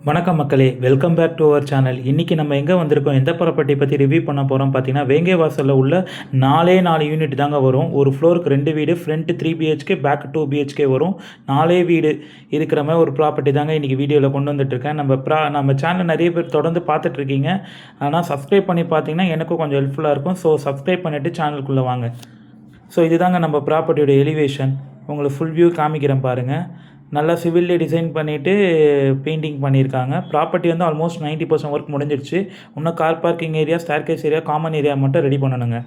வணக்கம் மக்களே, welcome back to our channel. இன்றைக்கி நம்ம எங்கே வந்திருக்கோம், எந்த ப்ராப்பர்ட்டி பற்றி ரிவ்யூ பண்ண போகிறோம் பார்த்தீங்கன்னா, வேங்கை வாசலில் உள்ள 4 யூனிட் தாங்க வரும். ஒரு ஃப்ளோருக்கு 2 வீடு, ஃப்ரண்ட்டு 3 பிஹெச்கே, பேக் 2 பிஹெச்கே வரும். 4 வீடு இருக்கிற மாதிரி ஒரு ப்ராப்பர்ட்டி தாங்க இன்றைக்கி வீடியோவில் கொண்டு வந்துட்டுருக்கேன். நம்ம சேனல் நிறைய பேர் தொடர்ந்து பார்த்துட்ருக்கீங்க. ஆனால் சப்ஸ்கிரைப் பண்ணி பார்த்தீங்கன்னா எனக்கும் கொஞ்சம் ஹெல்ப்ஃபுல்லாக இருக்கும். ஸோ சப்ஸ்கிரைப் பண்ணிவிட்டு சேனலுக்குள்ளே வாங்க. ஸோ இதுதாங்க நம்ம ப்ராப்பர்ட்டியோட எலிவேஷன். உங்களுக்கு ஃபுல் வியூ காமிக்கிறேன் பாருங்கள். நல்லா சிவில்லே டிசைன் பண்ணிவிட்டு பெயிண்டிங் பண்ணியிருக்காங்க. ப்ராப்பர்ட்டி வந்து ஆல்மோஸ்ட் 90% ஒர்க் முடிஞ்சிடுச்சு. இன்னும் car parking area, staircase area, common area மட்டும் ரெடி பண்ணணுங்க.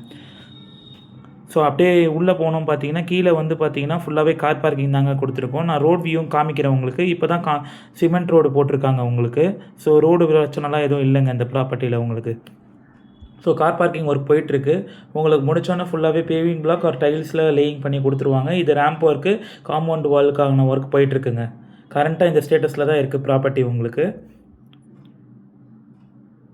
ஸோ அப்படியே உள்ளே போனோம் பார்த்தீங்கன்னா, கீழே வந்து பார்த்தீங்கன்னா ஃபுல்லாகவே கார் பார்க்கிங் தாங்க கொடுத்துருக்கோம். நான் ரோட் வியூவும் காமிக்கிறேன் உங்களுக்கு. இப்போ தான் சிமெண்ட் ரோடு போட்டிருக்காங்க உங்களுக்கு. ஸோ ரோடு பிரச்சனைலாம் எதுவும் இல்லைங்க இந்த ப்ராப்பர்ட்டியில் உங்களுக்கு. ஸோ கார் பார்க்கிங் ஒர்க் போயிட்டுருக்கு. உங்களுக்கு முடிச்சோன்னே ஃபுல்லாகவே பேவிங் பிளாக் ஒரு டைல்ஸில் லேயிங் பண்ணி கொடுத்துருவாங்க. இது ரேம்ப் ஒர்க்கு, காம்பவுண்ட் வாலுக்கான ஒர்க் போயிட்டுருக்குங்க. கரண்ட்டாக இந்த ஸ்டேட்டஸில் தான் இருக்குது ப்ராப்பர்ட்டி உங்களுக்கு.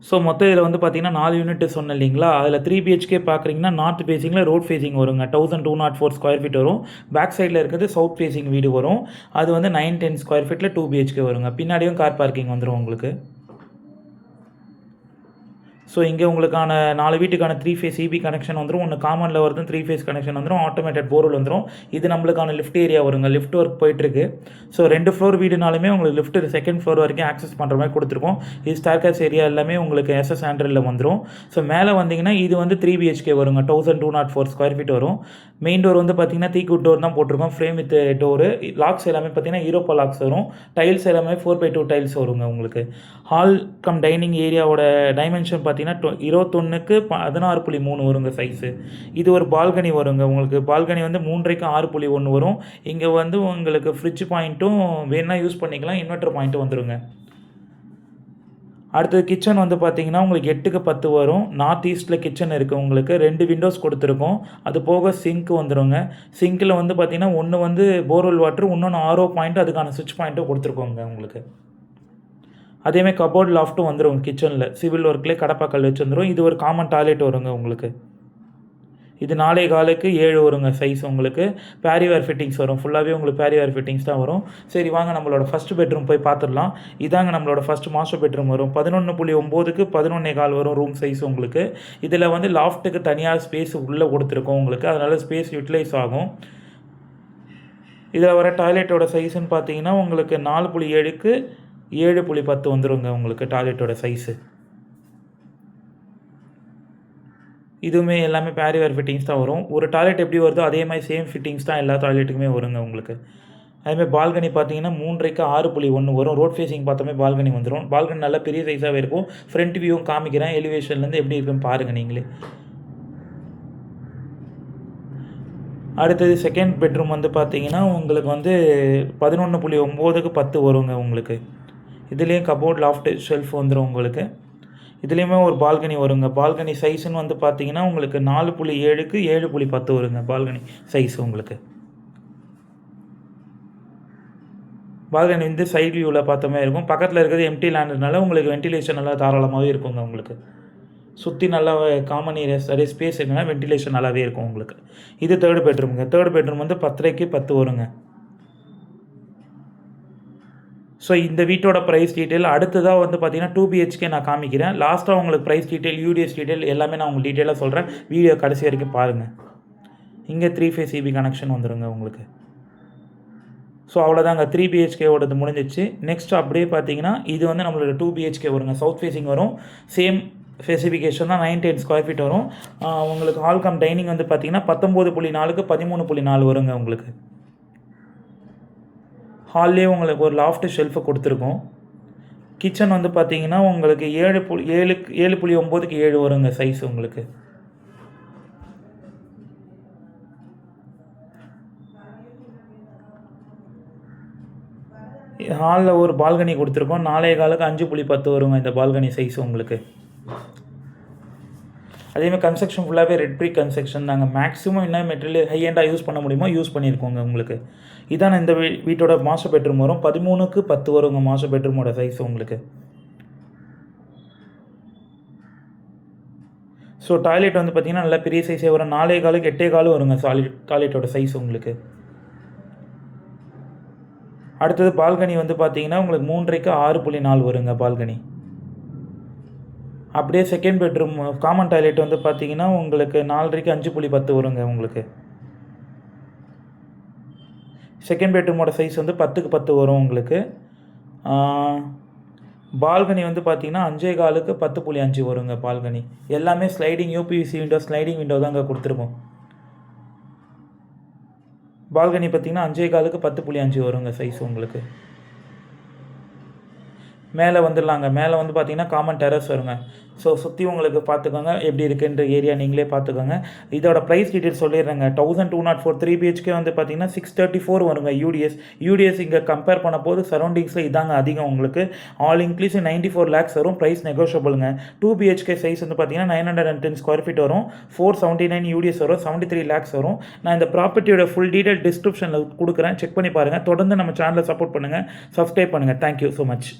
ஸோ மொத்தம் இதில் வந்து பார்த்தீங்கன்னா 4 யூனிட் சொன்னேன் இல்லைங்களா, அதில் 3 பிஹெச்கே பார்க்குறீங்கன்னா நார்த் ஃபேஸிங்கில் ரோட் ஃபேஸிங் வருங்க. 1204 ஸ்கொயர் ஃபீட் வரும். பேக் சைடில் இருக்கிறது சவுத் ஃபேஸிங் வீடு வரும். அது வந்து 910 ஸ்கொயர் ஃபீட்டில் 2 பிஹெச்கே வருங்க. பின்னாடியும் கார் பார்க்கிங் வந்துடும் உங்களுக்கு. ஸோ இங்கே உங்களுக்கான 4 வீட்டுக்கான 3 ஃபேஸ் இபி கனெக்ஷன் வந்துடும். ஒன்று காமனில் வருது, 3 ஃபேஸ் கனெக்ஷன் வந்துடும். ஆட்டோமேட்டட் போர்வெல் வந்துடும். இது நம்மளுக்கான லிஃப்ட் ஏரியா வருங்க. லிஃப்ட் ஒர்க் போயிட்டுருக்கு. ஸோ 2 ஃப்ளோர் வீடுனாலுமே உங்களுக்கு லிஃப்ட் செகண்ட் ஃப்ளோர் வரைக்கும் ஆக்சஸ் பண்ணுற மாதிரி கொடுத்துருக்கோம். இது ஸ்டார்கேஸ் ஏரியா எல்லாமே உங்களுக்கு எஸ்எஸ் ஆண்ட்ரில் வந்துடும். ஸோ மேலே வந்தீங்கன்னா இது வந்து 3 பிஹெச்கே வருங்க. 1204 ஸ்கொயர் ஃபீட் வரும். மெயின் டோர் வந்து பார்த்தீங்கன்னா தீக்குட் டோர் தான் போட்டிருக்கோம். Frame with door. லாக்ஸ் எல்லாமே பார்த்தீங்கன்னா யூரோப்பா லாக்ஸ் வரும். டைல்ஸ் எல்லாமே 4x2 டைல்ஸ் வருங்க உங்களுக்கு. ஹால் கம் டைனிங் ஏரியாவோட டைமென்ஷன் பார்த்தீங்கன்னா 21க்கு 16.3 வருங்க சைஸு. இது ஒரு பால்கனி வருங்க உங்களுக்கு. பால்கனி வந்து 3க்கு 6.1 வரும். இங்கே வந்து உங்களுக்கு ஃப்ரிட்ஜ் பாயிண்ட்டும் வேணால் யூஸ் பண்ணிக்கலாம், இன்வெர்டர் பாயிண்ட்டும் வந்துடுங்க. அடுத்தது கிச்சன் வந்து பார்த்தீங்கன்னா உங்களுக்கு 8க்கு 10 வரும். நார்த் ஈஸ்ட்டில் கிச்சன் இருக்குது உங்களுக்கு. 2 விண்டோஸ் கொடுத்துருக்கோம். அது போக சிங்க் வந்துடுங்க. சிங்க்கில் வந்து பார்த்தீங்கன்னா ஒன்று வந்து போர்வெல் வாட்டர், இன்னொன்று ஆர்ஓ பாயிண்ட், அதுக்கான சுவிட்ச் பாயிண்ட்டும் கொடுத்துருக்கோங்க உங்களுக்கு. அதேமாதிரி கபோர்ட் லாஃப்ட்டும் வந்துடும் கிச்சனில். சிவில் ஒர்க்லேயே கடப்பாக்கல் வச்சு வந்துடும். இது ஒரு காமன் டாய்லெட் வருங்க உங்களுக்கு. இது 4.4க்கு 7 வருங்க சைஸ் உங்களுக்கு. பேரிவேர் ஃபிட்டிங்ஸ் வரும். ஃபுல்லாகவே உங்களுக்கு பேரிவேர் ஃபிட்டிங்ஸ் தான் வரும். சரி வாங்க நம்மளோட ஃபஸ்ட் பெட்ரூம் போய் பார்த்துடலாம். இதாங்க நம்மளோட ஃபஸ்ட் மாஸ்டர் பெட்ரூம் வரும். 11.9க்கு 11.4 வரும் ரூம் சைஸ் உங்களுக்கு. இதில் வந்து லாஃப்ட்டுக்கு தனியாக ஸ்பேஸ் உள்ளே கொடுத்துருக்கோம் உங்களுக்கு. அதனால் ஸ்பேஸ் யூட்டிலைஸ் ஆகும். இதில் வர டாய்லெட்டோட சைஸுன்னு பார்த்தீங்கன்னா உங்களுக்கு 4.7க்கு 7.10 வந்துடுங்க உங்களுக்கு டாய்லெட்டோட சைஸு. இதுவுமே எல்லாமே பேரிவேர் ஃபிட்டிங்ஸ் தான் வரும். ஒரு டாய்லெட் எப்படி வருதோ அதே மாதிரி சேம் ஃபிட்டிங்ஸ் தான் எல்லா டாய்லெட்டுக்குமே வருங்க உங்களுக்கு. அதேமாதிரி பால்கனி பார்த்தீங்கன்னா 3க்கு 6.1 வரும். ரோட் ஃபேஸிங் பார்த்தோமே பால்கனி வந்துடும். பால்கனி நல்லா பெரிய சைஸாகவே இருக்கும். ஃப்ரண்ட் வியூவும் காமிக்கிறேன். எலிவேஷன்லேருந்து எப்படி இருக்குன்னு பாருங்கள் நீங்களே. அடுத்தது செகண்ட் பெட்ரூம் வந்து பார்த்தீங்கன்னா உங்களுக்கு வந்து 11.9க்கு 10 வருங்க உங்களுக்கு. இதுலேயும் கபோர்ட் லாஃப்ட் ஷெல்ஃப் வந்துடும் உங்களுக்கு. இதுலேயுமே ஒரு பால்கனி வருங்க. பால்கனி சைஸுன்னு வந்து பார்த்தீங்கன்னா உங்களுக்கு 4.7க்கு 7.10 வருங்க பால்கனி சைஸ் உங்களுக்கு. பால்கனி வந்து சைட் வியூவில் பார்த்தோமே இருக்கும். பக்கத்தில் இருக்கிறது எம்டி லேண்டுனால உங்களுக்கு வென்டிலேஷன் நல்லா தாராளமாகவே இருக்குங்க உங்களுக்கு. சுற்றி நல்லா காமன் ஏரியாஸ் நிறைய ஸ்பேஸ் இருக்குன்னா வென்டிலேஷன் நல்லாவே இருக்கும் உங்களுக்கு. இது தேர்ட் பெட்ரூமுங்க. தேர்ட் பெட்ரூம் வந்து 10.5க்கு 10 வருங்க. ஸோ இந்த வீட்டோட ப்ரைஸ் டீட்டெயில் அடுத்ததாக வந்து பார்த்தீங்கன்னா 2 பிஹெச்கே நான் காமிக்கிறேன். லாஸ்ட்டாக உங்களுக்கு ப்ரைஸ் டீட்டெயில், யூடிஎஸ் டீட்டெயில் எல்லாமே நான் உங்களுக்கு டீட்டெயிலாக சொல்கிறேன். வீடியோ கடைசி வரைக்கும் பாருங்கள். இங்கே 3 ஃபேஸ் இபி கனெக்ஷன் வந்துடுங்க உங்களுக்கு. ஸோ அவ்வளோதாங்க 3 பிஹெச்கேவோடது முடிஞ்சிச்சு. நெக்ஸ்ட் அப்படியே பார்த்தீங்கன்னா இது வந்து நம்மளோட 2 பிஹெச்கே வருங்க. சவுத் ஃபேஸிங் வரும். சேம் ஸ்பெசிஃபிகேஷன் தான். 910 ஸ்கொயர் ஃபீட் வரும். உங்களுக்கு ஹால் கம் டைனிங் வந்து பார்த்தீங்கன்னா 19.4க்கு 13.4 வருங்க உங்களுக்கு. ஹால்லேயே உங்களுக்கு ஒரு லாஃப்ட் ஷெல்ஃபு கொடுத்துருக்கோம். கிச்சன் வந்து பார்த்தீங்கன்னா உங்களுக்கு 7.9க்கு 7 வருங்க சைஸ் உங்களுக்கு. ஹாலில் ஒரு பால்கனி கொடுத்துருக்கோம். 4.4க்கு 5.10 வருங்க இந்த பால்கனி சைஸ் உங்களுக்கு. அதேமாதிரி கன்ஸ்ட்ரக்ஷன் ஃபுல்லாகவே ரெட் பிரிக் கன்ஸ்ட்ரக்ஷன் தாங்க. மேக்ஸிமம் என்ன மெட்டீரியல் ஹை எண்டாக யூஸ் பண்ண முடியுமோ யூஸ் பண்ணியிருக்கோங்க உங்களுக்கு. இதான் இந்த வீட்டோட மாஸ்டர் பெட்ரூம் வரும். 13க்கு 10 வருங்க மாஸ்டர் பெட்ரூமோட சைஸ் உங்களுக்கு. ஸோ டாய்லெட் வந்து பார்த்திங்கன்னா நல்லா பெரிய சைஸே வரும். 4.4க்கு 8.4 வருங்க டாய்லெட்டோட சைஸ் உங்களுக்கு. அடுத்தது பால்கனி வந்து பார்த்தீங்கன்னா உங்களுக்கு 3.5க்கு 6.4 வருங்க பால்கனி. அப்படியே செகண்ட் பெட்ரூம் காமன் டாய்லெட் வந்து பார்த்தீங்கன்னா உங்களுக்கு 4.5க்கு 5.10 வருங்க உங்களுக்கு. செகண்ட் பெட்ரூமோட சைஸ் வந்து 10க்கு 10 வரும் உங்களுக்கு. பால்கனி வந்து பார்த்தீங்கன்னா 5.4க்கு 10.5 வருங்க பால்கனி. எல்லாமே sliding UPVC window, sliding window தாங்க கொடுத்துருக்கோம். பால்கனி பார்த்தீங்கன்னா 5.4க்கு 10.5 வருங்க சைஸ் உங்களுக்கு. மேலே வந்துடலாங்க. மேலே வந்து பார்த்தீங்கன்னா காமன் டெரஸ் வருங்க. ஸோ சுற்றி உங்களுக்கு பார்த்துக்கோங்க எப்படி இருக்குன்ற ஏரியா நீங்களே பார்த்துக்கோங்க. இதோட ப்ரைஸ் டீட்டெயில் சொல்லிடுறேங்க. 1204 3 பிஹெச்கே வந்து பார்த்தீங்கன்னா 634 வருங்க யூடிஎஸ் இங்கே கம்பேர் பண்ண போது சரௌண்டிங்ஸில் இதாங்க அதிகம் உங்களுக்கு. ஆல் இன்க்ளூசிவ் 94 lakhs வரும். ப்ரைஸ் நெகோஷியபிளுங்க. 2 பிஹெச்கே சைஸ் வந்து பார்த்தீங்கன்னா 910 ஸ்கொயர் ஃபீட் வரும். 479 யூடிஎஸ் வரும். 73 lakhs வரும். நான் இந்த ப்ராப்பர்ட்டியோட ஃபுல் டீட்டெயில் டிஸ்கிரிப்ஷனில் கொடுக்குறேன், செக் பண்ணி பாருங்கள். தொடர்ந்து நம்ம சேனலை சப்போர்ட் பண்ணுங்கள், சப்ஸ்கிரைப் பண்ணுங்கள். Thank you so much.